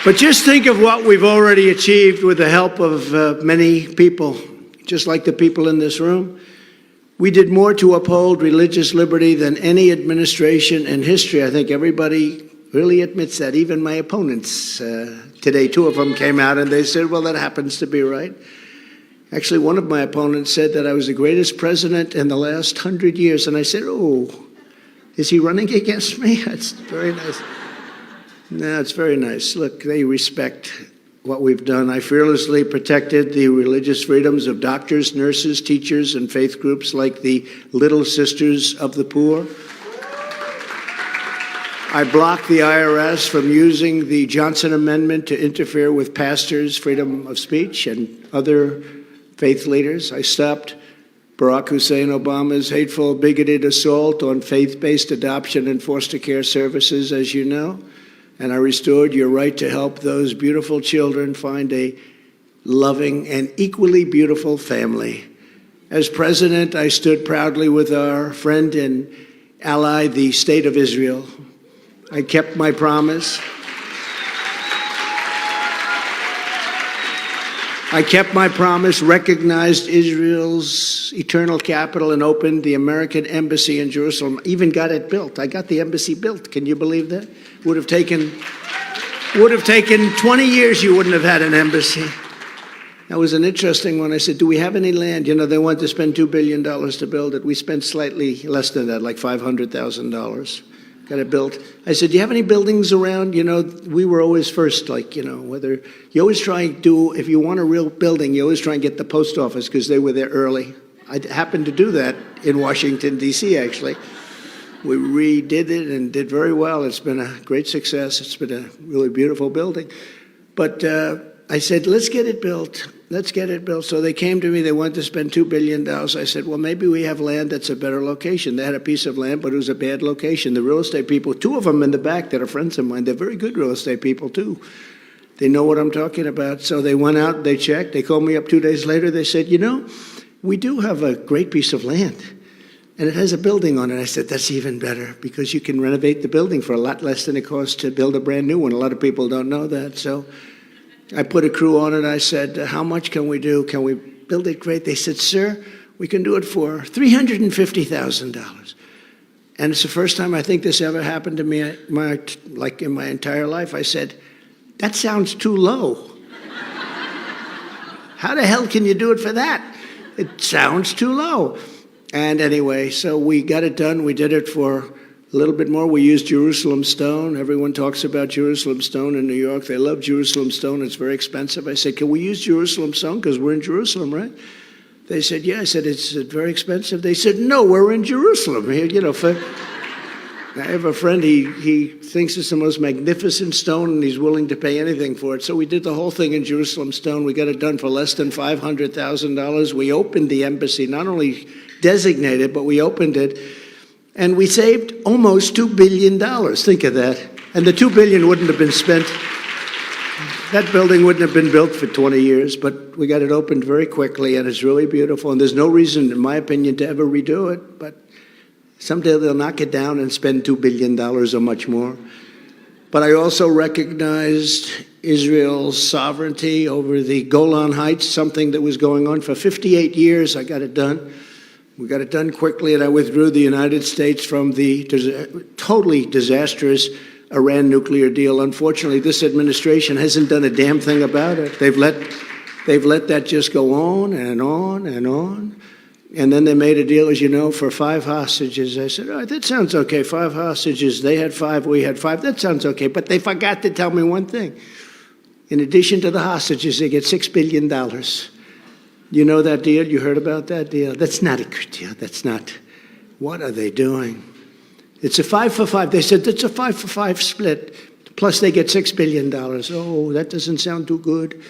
But just think of what we've already achieved with the help of many people, just like the people in this room. We did more to uphold religious liberty than any administration in history. I think everybody really admits that, even my opponents. Today, two of them came out and they said, well, that happens to be right. Actually, one of my opponents said that I was the greatest president in the last 100 years. And I said, oh, is he running against me? That's very nice. No, it's very nice. Look, they respect what we've done. I fearlessly protected the religious freedoms of doctors, nurses, teachers, and faith groups like the Little Sisters of the Poor. I blocked the IRS from using the Johnson Amendment to interfere with pastors' freedom of speech and other faith leaders. I stopped Barack Hussein Obama's hateful, bigoted assault on faith-based adoption and foster care services, as you know. And I restored your right to help those beautiful children find a loving and equally beautiful family. As president, I stood proudly with our friend and ally, the State of Israel. I kept my promise. I kept my promise, recognized Israel's eternal capital, and opened the American embassy in Jerusalem. Even got it built. I got the embassy built. Can you believe that? Would have taken 20 years. You wouldn't have had an embassy. That was an interesting one. I said, do we have any land? You know, they wanted to spend $2 billion to build it. We spent slightly less than that, like $500,000. Got it built. I said, do you have any buildings around? You know, we were always first, like, you know, whether you always try and do, if you want a real building, you always try and get the post office because they were there early. I happened to do that in Washington, D.C., actually. We redid it and did very well. It's been a great success. It's been a really beautiful building. But I said, let's get it built. Let's get it built. So they came to me. They wanted to spend $2 billion. I said, well, maybe we have land that's a better location. They had a piece of land, but it was a bad location. The real estate people, two of them in the back that are friends of mine, they're very good real estate people, too. They know what I'm talking about. So they went out, they checked. They called me up 2 days later. They said, you know, we do have a great piece of land, and it has a building on it. I said, that's even better because you can renovate the building for a lot less than it costs to build a brand new one. A lot of people don't know that. So I put a crew on it. I said, how much can we do? Can we build it great? They said, sir, we can do it for $350,000. And it's the first time I think this ever happened to me, like in my entire life. I said, that sounds too low. How the hell can you do it for that? It sounds too low. And anyway, so we got it done. We did it for a little bit more. We used Jerusalem stone. Everyone talks about Jerusalem stone in New York. They love Jerusalem stone. It's very expensive. I said, can we use Jerusalem stone? Because we're in Jerusalem, right? They said, yeah. I said, it's very expensive. They said, no, we're in Jerusalem. Here, you know, I have a friend, he thinks it's the most magnificent stone, and he's willing to pay anything for it. So we did the whole thing in Jerusalem stone. We got it done for less than $500,000. We opened the embassy, not only designated, but we opened it. And we saved almost $2 billion. Think of that. And the $2 billion wouldn't have been spent. That building wouldn't have been built for 20 years, but we got it opened very quickly, and it's really beautiful. And there's no reason, in my opinion, to ever redo it. But someday they'll knock it down and spend $2 billion or much more. But I also recognized Israel's sovereignty over the Golan Heights, something that was going on for 58 years. I got it done. We got it done quickly, and I withdrew the United States from the totally disastrous Iran nuclear deal. Unfortunately, this administration hasn't done a damn thing about it. They've let that just go on and on and on. And then they made a deal, as you know, for 5 hostages. I said, all right, that sounds okay. 5 hostages. They had 5, we had 5. That sounds okay. But they forgot to tell me one thing. In addition to the hostages, they get $6 billion. You know that deal? You heard about that deal? That's not a good deal. That's not. What are they doing? It's a 5 for 5. They said it's a 5 for 5 split. Plus they get $6 billion. Oh, that doesn't sound too good.